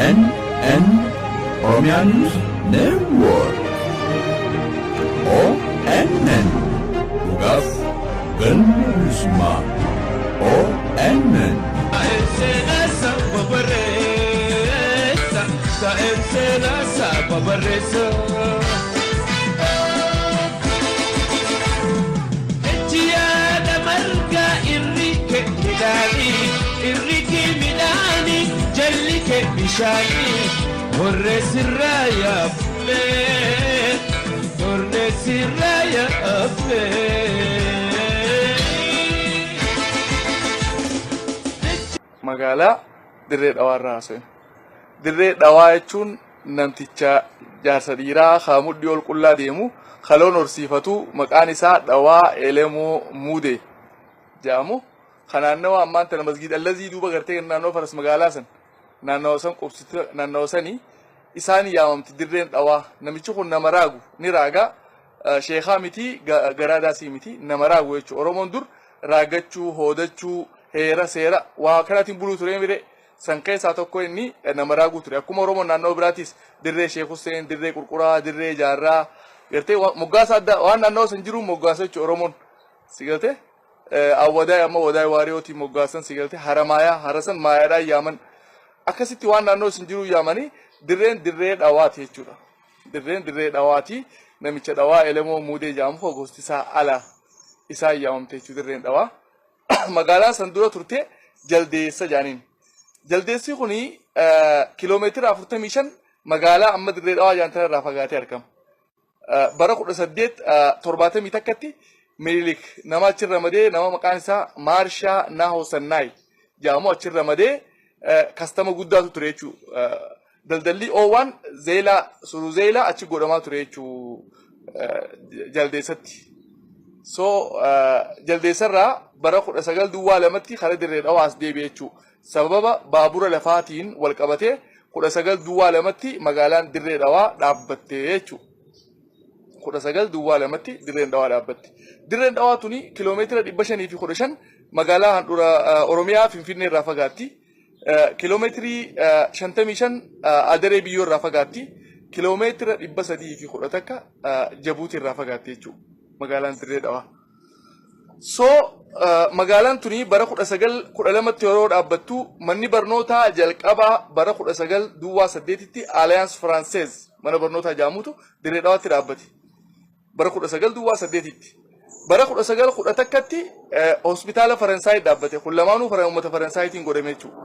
ONN Oromiyaa News Network ONN Dhugaaf Ganuusmaa ONN Bishani, Horre Siraya Fe, Horre Siraya Fe. Magaalaa Dirree Dhawaa irraa haasa'e. Dirree Dhawaa jechuun namticha jaarsa dhiiraa haamudhii ol qullaa deemu kaloon horsiifatu maqaan isaa Dhawaa Elemoo Muude jedhamu. Kanaannawaa ammaan tana masgiid allazii duuba gartee naannoo faras magaalaa san naannoo san qubsita naannoo sanii isaan yaamamti Dirreen Dhawaa. Namichi kun nama raagu ni raaga sheekhaa miti garaadaasii miti nama raagu jechuudha. Oromoon dur raagachuu hoodachuu heera seera waa kanaatiin buluu ture mire san keessaa tokko inni nama raaguu ture. Akkuma Oromoon naannoo biraatis Dirree Sheek Hussein, Dirree Qurquraa, Dirree Jaarraa gartee moggaasa adda waan naannoo san jiru moggaasa jechuudha Oromoon. Sigalte awwadaa amma wadaa waariyooti moggaasan sigalte haramaayaa harasan maayaadhaan yaaman akkasitti waan naannoo san jiru yaamanii dirreen Dirree Dhawaati jechuudha. Dirreen Dirree Dhawaati namicha Dhawaa Elemoo Muudee jedhamu gosti isaa ala isaa yaamamte jechuudha Dirreen Dhawaa. Magaalaa san dura turte Jaldeessa jaaniin. Jaldeessi kuni kiiloomeetira 45 magaalaa amma Dirree Dhawaa jaantan irraa fagaatee argama. Bara 1870 takkatti Minilik nama achi ramadee nama maqaan isaa Maarshaa Naahoo Sannaay jedhamu achi ramadee kastama guddaatu ture jechuudha. Daldalli oowwan zeelaa suruu zeelaa achi godhamaa ture jechuudha Jaldeessatti. So Jaldeessarraa bara 1902 karaa Dirree Dhawaas deebi'e jechuudha. Sababa baabura lafaatiin wal qabatee 1902 magaalaan Dirree Dhawaa dhaabbatte jechuudha. 1902 Dirreen Dhawaa dhaabbatte. Dirreen Dhawaa tuni kiiloomeetira 515 magaalaa handhuura Oromiyaa Finfinnee irraa fagaatti. Kiiloomeetirii 55 Adaree Biyyoo irraa fagaatti. Kiiloomeetira 310 takka Jabuuti irraa fagaatti jechuudha magaalaan Dirree Dhawaa. So magaalaan tuni bara 1912 yeroo dhaabbattu manni barnootaa jalqabaa bara 1908tti Alliance Française mana barnootaa jedhamutu Dirree Dhawaatti dhaabbate. Bara 1908tti. Bara 1911tti hospitaala Faransaay dhaabbate. Kun lamaanuu uummata Faransaayitiin godhame jechuudha.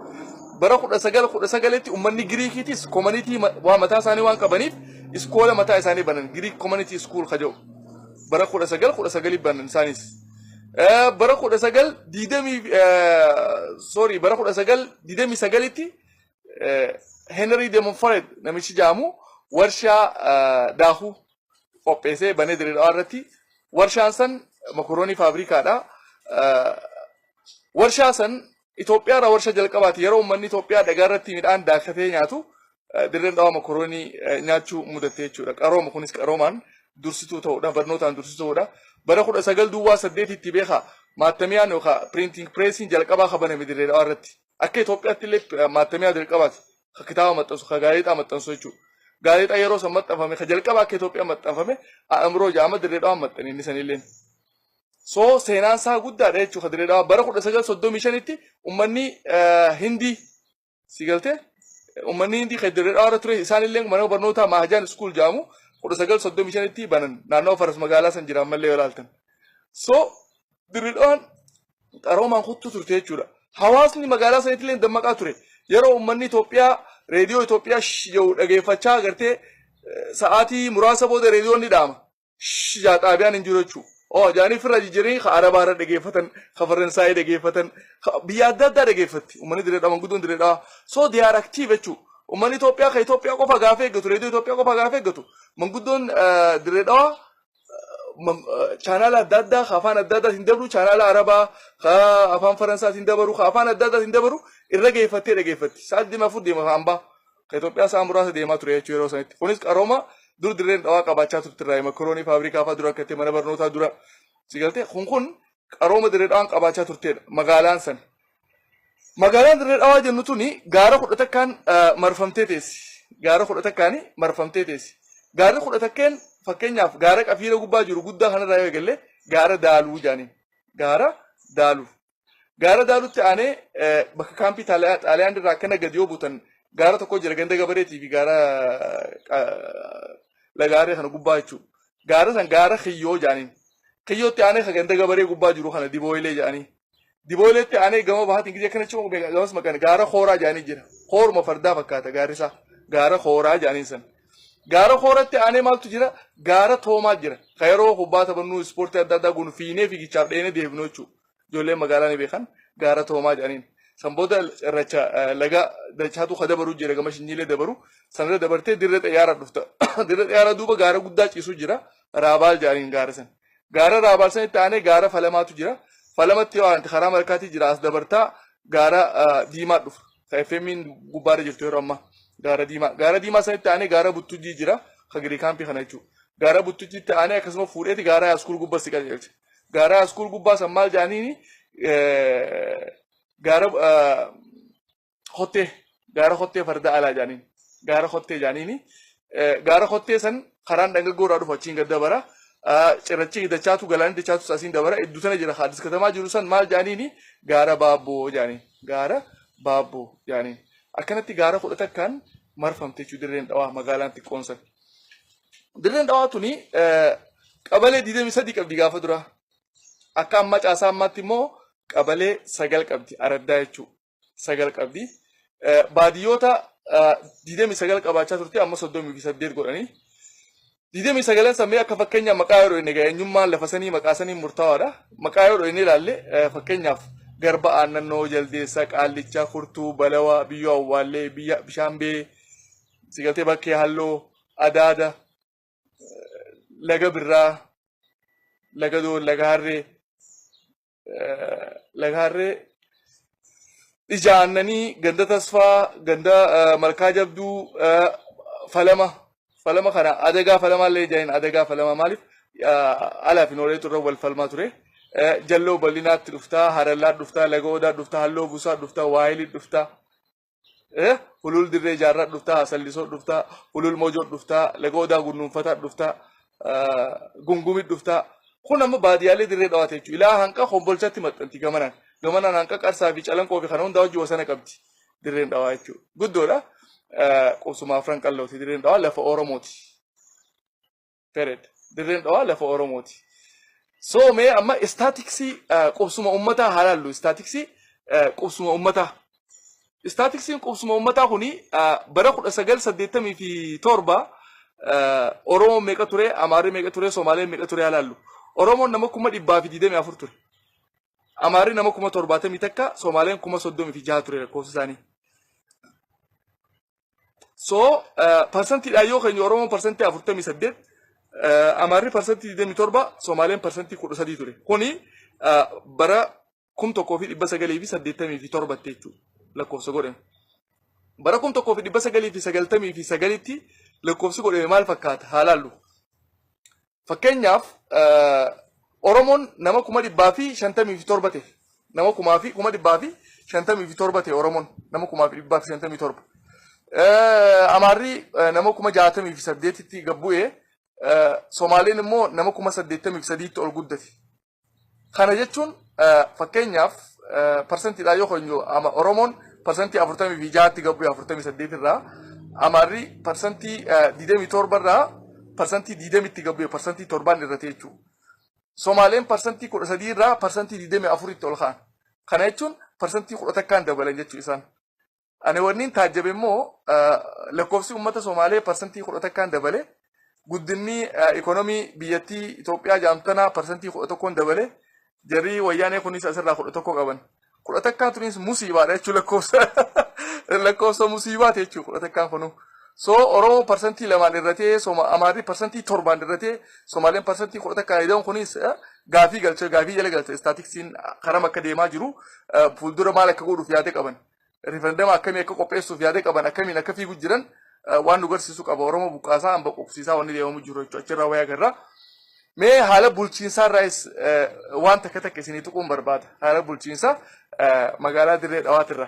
Bara 1919tti uummanni Giriikiitis community waa mataa isaanii waan qabaniif iskoola mataa isaanii banan Greek Community School kaja'u. Bara 1919 banan isaanis. Bara 1929tti Henry de Montfort namichi jedhamu warshaa daakuu qopheessee banee Dirree Dhawaa irratti. Warshaan san mokoroonii faabrikaadha. Warshaa san Itoophiyaa irraa warshaa jalqabaati. Yeroo uummanni Itoophiyaa dhagaa irratti midhaan daakatee nyaatu Dirreen Dhawaa mokoroonii nyaachuu mudatte jechuudha. Qarooma kunis qaroomaan dursituu ta'uudha. Barnootaan dursituu ta'uudha. Bara 1908tti beeka maatamiyaan yookaan printing pressiin jalqabaa kabaname Dirree Dhawaa irratti. Akka Itoophiyaatti illee maatamiyaa jalqabaati. Ka kitaaba maxxansu, ka gaazexaa maxxansu jechuudha. Gaazexaa yeroo san maxxanfame ka jalqabaa akka Itoophiyaa maxxanfame Aamroo jedhama Dirree Dhawaa maxxane inni sanillee. So seenaan isaa guddaadha jechuudha Dirree Dhawaa. Bara 1935tti uummanni Hindii sigalte uummanni Hindii kan Dirree Dhawaa irra ture isaanillee mana barnootaa Mahajaan School jedhamu 1935tti banan naannoo faras magaalaa san jiran mallee yoo ilaaltan. So Dirree Dhawaan qaroomaan kuttuu turte jechuudha. Hawaasni magaalaa sanitti illee dammaqaa ture. Yeroo uummanni Itoophiyaa reediyoo Itoophiyaa yoo dhageeffachaa agartee sa'aatii muraasa booda reediyoon ni dhaama. Xaabiyaan hin jiru jechuudha. Jaaniif irra jijjiiranii ka Arabaa irra dhageeffatan, ka Faransaayii dhageeffatan, biyya adda addaa dhageeffatti. Uummanni Dirree Dhawaa guddoon Dirree Dhawaa. So they are active jechuudha. Uummanni Itoophiyaa ka Itoophiyaa qofa gaafa eeggatu, reediyoo Itoophiyaa qofa gaafa eeggatu. Manguddoon Dirree Dhawaa chaanaala adda addaa ka afaan adda addaatiin dabru, chaanaala Arabaa ka afaan Faransaatiin dabaru, ka afaan adda addaatiin dabaru irra geeffattee dhageeffatti. Sa'aatii deemaa fuudh deema hambaa. Ka Itoophiyaa sa'a muraasa deemaa ture jechuudha yeroo sanitti. Kunis qarooma dur Dirreen Dhawaa qabaachaa turte irraa mokoroonii faabrikaa fa'aa dura akkatti mana barnootaa dura sigalte kun qarooma Dirree Dhawaan qabaachaa turtedha magaalaan san. Magaalaan dirree dhawaa jennu tuni gaara kudha takkaan marfamtee teessi. Gaara kudha takkaani marfamtee teessi. Gaarri kudha takkeen fakkeenyaaf gaara qafiira gubbaa jiru guddaa kanarraa yoo eegalle gaara daaluu jaaniin. Gaara daaluu. Gaara daalutti aanee bakka kaampii xaaliyaan irraa akkana gadi yoo buutan gaara tokko jira ganda gabareetii fi gaara lagaaree kana gubbaa jechuudha. Gaara san gaara kiyyoo jaaniin. Kiyyootti aanee kan ganda gabaree gubbaa jiru kana dibooyilee jaanii. Dibooyileetti aanee gama bahaatiin gizee kana cimuu gamas maqaan gaara hooraa jaanii jira. Hooruma fardaa fakkaata gaarri isaa. Gaara hooraa jaaniin san. Gaara hooratti aanee maaltu jira? Gaara toomaa jira. Ka yeroo kubbaa taphannuu ispoortii adda addaa kun fiinee fiigichaaf dheenee deebinuu jechuudha. Ijoolleen magaalaa ni beekan gaara toomaa jaaniin. San booda irracha laga dachaatu ka dabaruu jira gama shinyiilee dabaru. Sanarra dabartee dirree xayyaaraa dhufta. Dirree xayyaaraa duuba gaara guddaa ciisu jira. Raabaal jaaniin gaara san. Gaara raabaal sanitti aanee gaara falamaatu jira. Falamatti yoo aanti karaa malkaatii jira as dabartaa gaara diimaa dhufa. Ka FM'n gubbaarra jirtu yeroo ammaa. Gaara diimaa. Gaara diimaa sanitti aanee gaara buttujjii jira. Ka Giriikaampii kana jechuudha. Gaara buttujjiitti aanee akkasuma fuudheeti gaara yaaskuul gubbaa si qajeelcha. Gaara yaaskuul gubbaa san maal jaaniini gaara hottee. Gaara hottee farda alaa jaaniin. Gaara hottee jaaniini. Gaara hottee san karaan dhangaggoorraa dhufa achiin gad dabara. Cirrachi dachaatu galaanii dachaatu asiin dabara. Iddoo sana jira haadis katamaa jiru san maal jaaniini gaara baabboo jaaniin. Gaara baabboo jaaniin. Akkanatti gaara kudha takkaan marfamte jechuudha dirreen dhawaa magaalaan xiqqoon san. Dirreen dhawaa tuni qabalee 23 qabdi gaafa dura. Akka amma caasaa ammaatti immoo qabalee 9 qabdi araddaa jechuudha. 9 qabdi. Baadiyyoota 29 qabaachaa turte amma 38 godhanii. 29 sammee akka fakkeenyaaf maqaa yeroo inni eenyummaan lafa sanii maqaa sanii murtaawaadha. Maqaa yeroo inni ilaalle fakkeenyaaf garba aannannoo jaldeessa qaallichaa furtuu balawaa biyyoo awwaallee biyya bishaanbee sigaltee bakkee halloo adaada laga birraa laga doon laga harree ijaannanii ganda tasfaa ganda malkaa jabduu falama kana adagaa falamallee jaaniin adagaa falama maaliif alaaf hin oolee turre wal falmaa ture. Jalloo bal'inaatti dhuftaa, harallaa dhuftaa, laga odaa dhuftaa, halloo busaa dhuftaa, waayilii dhuftaa, hulul dirree jaarraa dhuftaa, hasallisoo dhuftaa, hulul mojoo dhuftaa, laga odaa gunnuunfataa dhuftaa, gungumii dhuftaa. Kun amma baadiyyaalee dirree dhawaate jechuudha. Ilaa hanqa hombolchatti maxxanti gamanaan. Gamanaan hanqa qarsaa fi calanqoo fi kana hundaa hojii wasana qabdi dirreen dhawaa jechuudha. Guddoodha. Qubsuma afran qallooti dirreen dhawaa lafa Oromooti. Pered. Dirreen dhawaa lafa Oromooti. So mee amma istaatiksii qubsuma uummataa haalaallu istaatiksii qubsuma uummataa. Istaatiksiin qubsuma uummataa kuni bara 1987 Oromoon meeqa ture, Amaarri meeqa ture, Somaaleen meeqa ture haalaallu. Oromoon nama 124 ture. Amaarri nama 70 takka, Somaaleen 36 ture lakkoofsa isaanii. So parsantiidhaan yoo keenya Oromoon parsantii 48. Amaarri parsantii 27, Somaaleen parsantii 13 ture. Kuni bara 1987 jechuudha lakkoofsa godhame. Bara 1999 lakkoofsi godhame maal fakkaata haalaallu. Fakkeenyaaf Oromoon nama 157 ta'e. Nama 157 ta'e Oromoon nama 157. Amaarri nama 68 tti gabbu'ee Somaaleen immoo nama 83 ol guddate. Kana jechuun fakkeenyaaf parsantiidhaan yoo hoonyo Oromoon parsantii 46 tti gabbu'ee 48 irraa Amaarri parsantii 27 irraa parsantii 20 tti gabbu'ee parsantii 7 irra ta'e jechuudha. Somaaleen parsantii 13 irraa parsantii 24 tti ol ka'an. Kana jechuun parsantii 10 takkaan dabalan jechuu isaan. Ani wanniin taajjabe immoo lakkoofsi uummata Somaalee parsantii 10 takkaan dabale. Guddinni ekonomii biyyattii Itoophiyaa jaamtanaa parsantii 11 dabale. Jarri wayyaanee kunis asirraa 11 qaban. 10 takkaan tunis musiibaadha jechuudha lakkoofsa musiibaa ta'e jechuudha 10 takkaan kunu. So Oromoo parsantii 2 irratee Amaarri parsantii 7 irratee Somaaleen parsantii 10 takkaan idoon kunis gaafii jala galche istaatiksiin karam akka deemaa jiru fuuldura maal akka godhuuf yaade qaban. Referendama akkamii akka qopheessuuf yaade qaban akkamiin akka fiigu jiran waan nu garsiisu qaba. Oromoo buqqaasaa hamba qubsiisaa wanni deemamu jiru jechuudha. Achirraa wayyaa garraa. Mee haala bulchiinsaa irraas waan takka takka isinii tuquun barbaada. Haala bulchiinsaa magaalaa Dirree Dhawaatirra.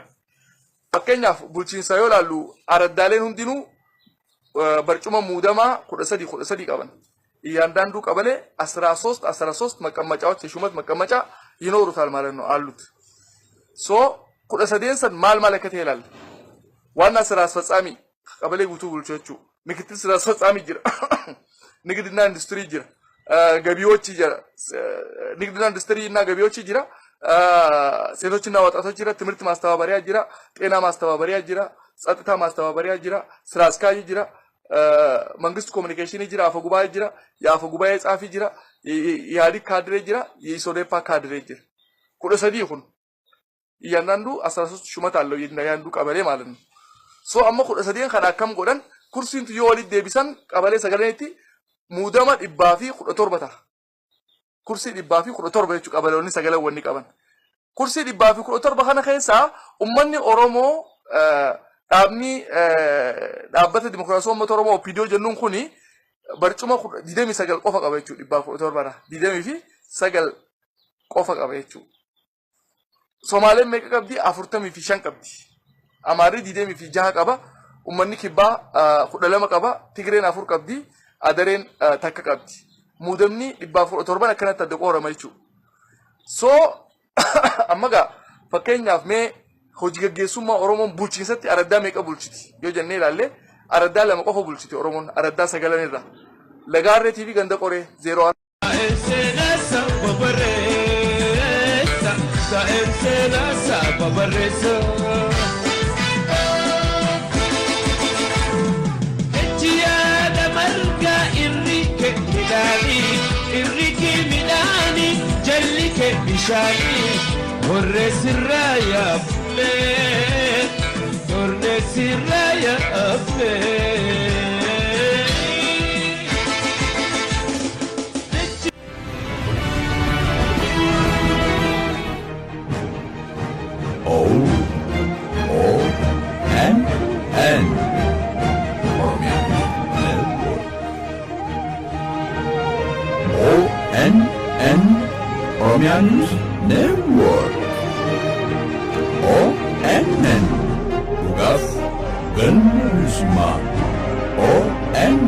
Fakkeenyaaf bulchiinsa yoo ilaallu araddaaleen hundinuu barcuma muudamaa 13 qaban. እያንዳንዱ ቀበሌ 13 መቀመጫዎች የሹመት መቀመጫ ይኖሩታል ማለት ነው አሉት። ሶ 13 ማል ማለከተ ይላል። ዋና ስራ አስፈጻሚ ቀበሌ ጉቱ ቡልቾቹ ምክትል ስራ አስፈጻሚ ጅራ ንግድና ኢንዱስትሪ ጅራ ገቢዎች ጅራ ንግድና ኢንዱስትሪ እና ገቢዎች ጅራ ሴቶችና ወጣቶች ጅራ ትምህርት ማስተባበሪያ ጅራ ጤና ማስተባበሪያ ጅራ ጸጥታ ማስተባበሪያ ጅራ ስራ አስካይ ጅራ መንግስት ኮሙኒኬሽን ጅራ አፈጉባኤ ጅራ የአፈጉባኤ ጻፊ ጅራ የኢህአዴግ ካድሬ ጅራ የኢሶዴፓ ካድሬ ጅራ ኩደ ሰዲ ይሁን እያንዳንዱ 13 ሹመት አለው ያንዱ ቀበሌ ማለት ነው። ሶ አማ ኩደ ሰዲን ከዳከም ጎደን ኩርሲንቱ የወሊድ ዴቢሰን ቀበሌ ሰገለንቲ ሙደማ ዲባፊ ኩደ ቶርበታ ኩርሲ ዲባፊ ኩደ ቶርበቹ ቀበሌውን ሰገለ ወኒ ቀበን ኩርሲ ዲባፊ ኩደ ቶርባ ከነ ከይሳ ኡመኒ ኦሮሞ dhaabni dhaabbata dimokiraasii uummata Oromoo OPDO jennuun kuni barcuma 29 qofa qaba jechuudha. 17 29 qofa qaba jechuudha. Somaaleen meeqa qabdi? 45 qabdi. Amaarri 26 qaba. Uummanni kibbaa 12 qaba. Tigreen 4 qabdi. Adareen takka qabdi. Muudamni 17 akkanatti adda qoorama jechuudha. So amma gaa fakkeenyaaf mee hojii gaggeessummaa Oromoon bulchiinsatti araddaa meeqa bulchiti yoo jennee ilaalle araddaa lama qofa bulchiti Oromoon araddaa 9 irra Lagaarree TV ganda qoree 0 Horre sirraya fe, horre sirraya fe. ONN Oromian Network. ONN Oromian Network. ONN Tugas Gönül Müslüman. ONN